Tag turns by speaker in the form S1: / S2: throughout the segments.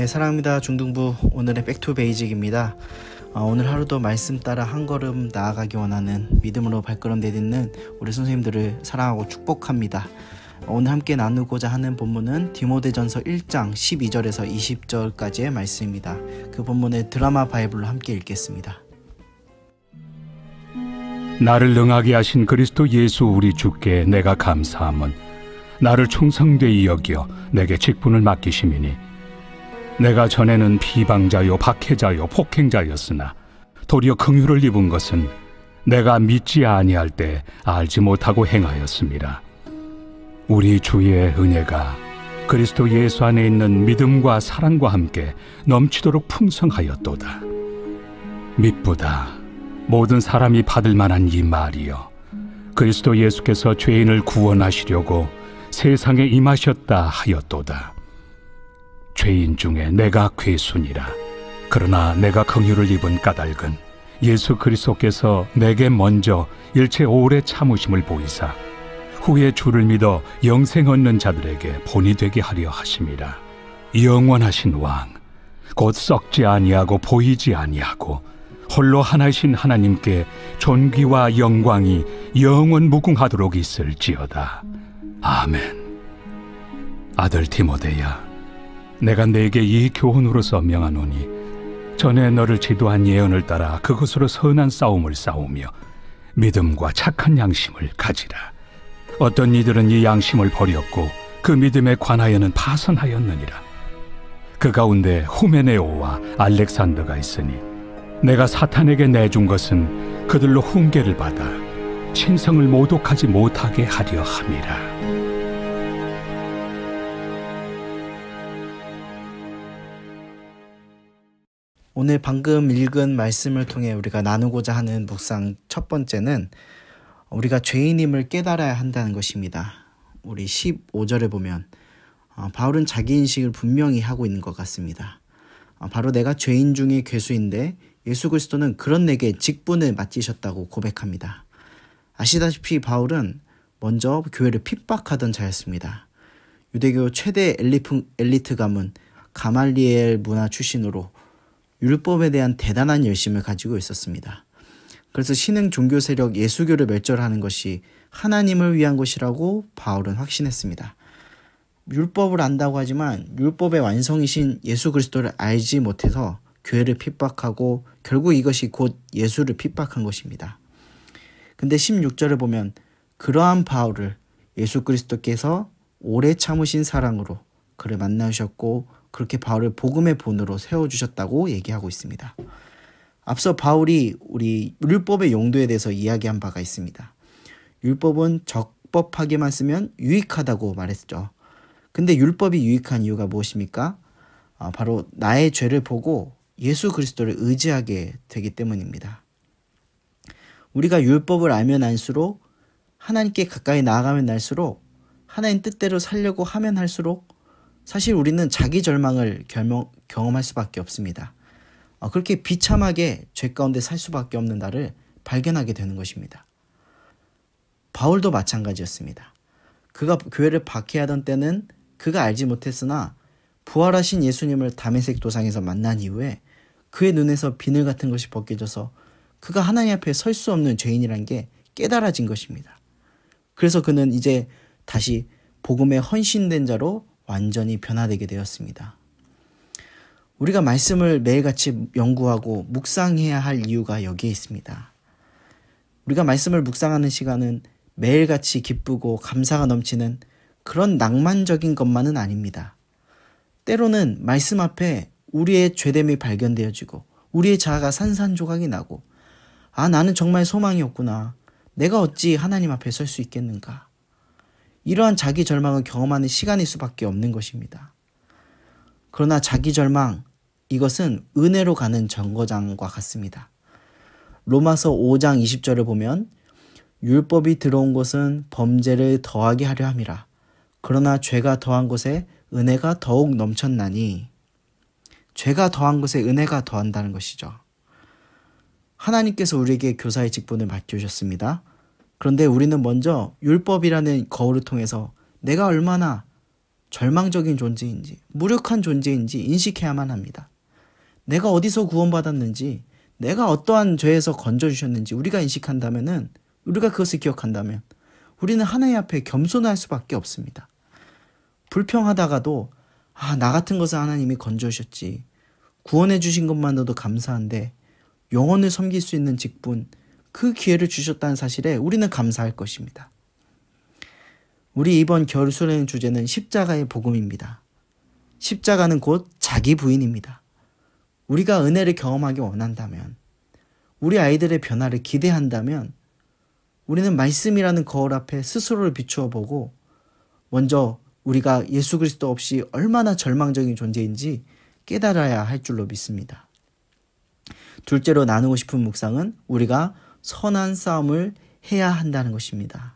S1: 네, 사랑합니다. 중등부 오늘의 백투 베이직입니다. 오늘 하루도 말씀 따라 한 걸음 나아가기 원하는 믿음으로 발걸음 내딛는 우리 선생님들을 사랑하고 축복합니다. 오늘 함께 나누고자 하는 본문은 디모데전서 1장 12절에서 20절까지의 말씀입니다. 그 본문을 드라마 바이블로 함께 읽겠습니다.
S2: 나를 능하게 하신 그리스도 예수 우리 주께 내가 감사함은 나를 충성되이 여겨 내게 직분을 맡기심이니 내가 전에는 비방자요 박해자요 폭행자였으나 도리어 긍휼을 입은 것은 내가 믿지 아니할 때 알지 못하고 행하였습니다. 우리 주의 은혜가 그리스도 예수 안에 있는 믿음과 사랑과 함께 넘치도록 풍성하였도다. 미쁘다 모든 사람이 받을 만한 이 말이여, 그리스도 예수께서 죄인을 구원하시려고 세상에 임하셨다 하였도다. 죄인 중에 내가 괴순이라. 그러나 내가 긍휼을 입은 까닭은 예수 그리스도께서 내게 먼저 일체 오래 참으심을 보이사 후에 주를 믿어 영생 얻는 자들에게 본이 되게 하려 하심이라. 영원하신 왕, 곧 썩지 아니하고 보이지 아니하고 홀로 하나이신 하나님께 존귀와 영광이 영원 무궁하도록 있을지어다. 아멘. 아들 디모데야, 내가 네게 이 교훈으로서 명하노니 전에 너를 지도한 예언을 따라 그것으로 선한 싸움을 싸우며 믿음과 착한 양심을 가지라. 어떤 이들은 이 양심을 버렸고 그 믿음에 관하여는 파선하였느니라. 그 가운데 후메네오와 알렉산더가 있으니 내가 사탄에게 내준 것은 그들로 훈계를 받아 신성을 모독하지 못하게 하려 함이라.
S1: 오늘 방금 읽은 말씀을 통해 우리가 나누고자 하는 묵상 첫 번째는 우리가 죄인임을 깨달아야 한다는 것입니다. 우리 15절에 보면 바울은 자기 인식을 분명히 하고 있는 것 같습니다. 바로 내가 죄인 중에 괴수인데 예수 그리스도는 그런 내게 직분을 맡기셨다고 고백합니다. 아시다시피 바울은 먼저 교회를 핍박하던 자였습니다. 유대교 최대 엘리트 가문 가말리엘 문화 출신으로 율법에 대한 대단한 열심을 가지고 있었습니다. 그래서 신흥 종교 세력 예수교를 멸절하는 것이 하나님을 위한 것이라고 바울은 확신했습니다. 율법을 안다고 하지만 율법의 완성이신 예수 그리스도를 알지 못해서 교회를 핍박하고 결국 이것이 곧 예수를 핍박한 것입니다. 근데 16절에 보면 그러한 바울을 예수 그리스도께서 오래 참으신 사랑으로 그를 만나셨고 그렇게 바울을 복음의 본으로 세워주셨다고 얘기하고 있습니다. 앞서 바울이 우리 율법의 용도에 대해서 이야기한 바가 있습니다. 율법은 적법하게만 쓰면 유익하다고 말했죠. 근데 율법이 유익한 이유가 무엇입니까? 바로 나의 죄를 보고 예수 그리스도를 의지하게 되기 때문입니다. 우리가 율법을 알면 알수록 하나님께 가까이 나아가면 날수록 하나님 뜻대로 살려고 하면 할수록 사실 우리는 자기 절망을 경험할 수밖에 없습니다. 그렇게 비참하게 죄 가운데 살 수밖에 없는 나를 발견하게 되는 것입니다. 바울도 마찬가지였습니다. 그가 교회를 박해하던 때는 그가 알지 못했으나 부활하신 예수님을 다메섹 도상에서 만난 이후에 그의 눈에서 비늘 같은 것이 벗겨져서 그가 하나님 앞에 설 수 없는 죄인이란 게 깨달아진 것입니다. 그래서 그는 이제 다시 복음에 헌신된 자로 완전히 변화되게 되었습니다. 우리가 말씀을 매일같이 연구하고 묵상해야 할 이유가 여기에 있습니다. 우리가 말씀을 묵상하는 시간은 매일같이 기쁘고 감사가 넘치는 그런 낭만적인 것만은 아닙니다. 때로는 말씀 앞에 우리의 죄됨이 발견되어지고 우리의 자아가 산산조각이 나고 나는 정말 소망이 없구나. 내가 어찌 하나님 앞에 설 수 있겠는가. 이러한 자기 절망을 경험하는 시간일 수밖에 없는 것입니다. 그러나 자기 절망, 이것은 은혜로 가는 정거장과 같습니다. 로마서 5장 20절을 보면 율법이 들어온 것은 범죄를 더하게 하려 함이라. 그러나 죄가 더한 것에 은혜가 더욱 넘쳤나니. 죄가 더한 것에 은혜가 더한다는 것이죠. 하나님께서 우리에게 교사의 직분을 맡겨주셨습니다. 그런데 우리는 먼저 율법이라는 거울을 통해서 내가 얼마나 절망적인 존재인지 무력한 존재인지 인식해야만 합니다. 내가 어디서 구원받았는지, 내가 어떠한 죄에서 건져주셨는지 우리가 인식한다면은, 우리가 그것을 기억한다면 우리는 하나님 앞에 겸손할 수밖에 없습니다. 불평하다가도 나 같은 것을 하나님이 건져주셨지, 구원해 주신 것만으로도 감사한데 영혼을 섬길 수 있는 직분, 그 기회를 주셨다는 사실에 우리는 감사할 것입니다. 우리 이번 겨울 수련의 주제는 십자가의 복음입니다. 십자가는 곧 자기 부인입니다. 우리가 은혜를 경험하기 원한다면, 우리 아이들의 변화를 기대한다면 우리는 말씀이라는 거울 앞에 스스로를 비추어 보고 먼저 우리가 예수 그리스도 없이 얼마나 절망적인 존재인지 깨달아야 할 줄로 믿습니다. 둘째로 나누고 싶은 묵상은 우리가 선한 싸움을 해야 한다는 것입니다.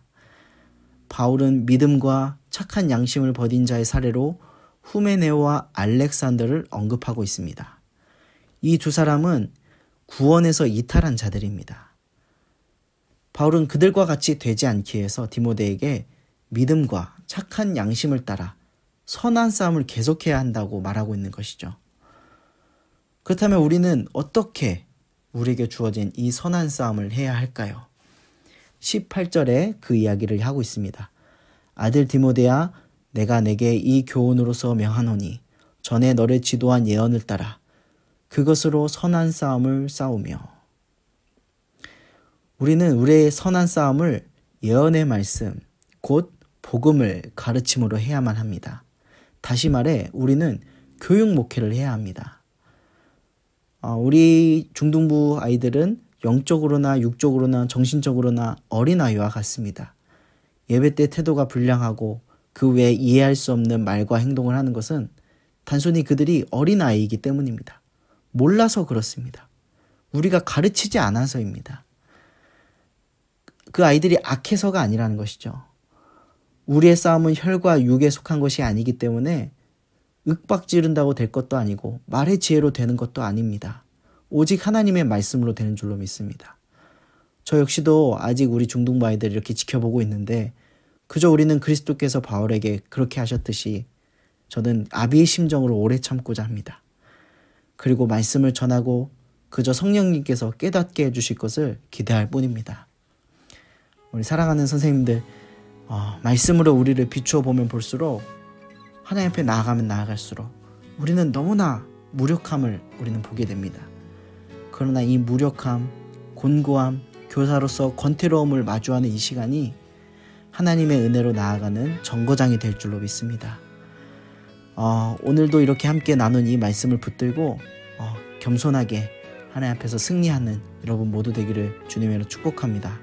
S1: 바울은 믿음과 착한 양심을 버린 자의 사례로 후메네오와 알렉산더를 언급하고 있습니다. 이 두 사람은 구원에서 이탈한 자들입니다. 바울은 그들과 같이 되지 않기 위해서 디모데에게 믿음과 착한 양심을 따라 선한 싸움을 계속해야 한다고 말하고 있는 것이죠. 그렇다면 우리는 어떻게 우리에게 주어진 이 선한 싸움을 해야 할까요? 18절에 그 이야기를 하고 있습니다. 아들 디모데야, 내가 내게 이 교훈으로서 명하노니 전에 너를 지도한 예언을 따라 그것으로 선한 싸움을 싸우며. 우리는 우리의 선한 싸움을 예언의 말씀, 곧 복음을 가르침으로 해야만 합니다. 다시 말해 우리는 교육 목회를 해야 합니다. 우리 중등부 아이들은 영적으로나 육적으로나 정신적으로나 어린아이와 같습니다. 예배 때 태도가 불량하고 그 외에 이해할 수 없는 말과 행동을 하는 것은 단순히 그들이 어린아이이기 때문입니다. 몰라서 그렇습니다. 우리가 가르치지 않아서입니다. 그 아이들이 악해서가 아니라는 것이죠. 우리의 싸움은 혈과 육에 속한 것이 아니기 때문에 윽박지른다고 될 것도 아니고 말의 지혜로 되는 것도 아닙니다. 오직 하나님의 말씀으로 되는 줄로 믿습니다. 저 역시도 아직 우리 중등부 아이들을 이렇게 지켜보고 있는데 그저 우리는 그리스도께서 바울에게 그렇게 하셨듯이 저는 아비의 심정으로 오래 참고자 합니다. 그리고 말씀을 전하고 그저 성령님께서 깨닫게 해주실 것을 기대할 뿐입니다. 우리 사랑하는 선생님들, 말씀으로 우리를 비추어 보면 볼수록 하나님 앞에 나아가면 나아갈수록 우리는 너무나 무력함을 우리는 보게 됩니다. 그러나 이 무력함, 곤고함, 교사로서 권태로움을 마주하는 이 시간이 하나님의 은혜로 나아가는 정거장이 될 줄로 믿습니다. 오늘도 이렇게 함께 나눈 이 말씀을 붙들고 겸손하게 하나님 앞에서 승리하는 여러분 모두 되기를 주님으로 축복합니다.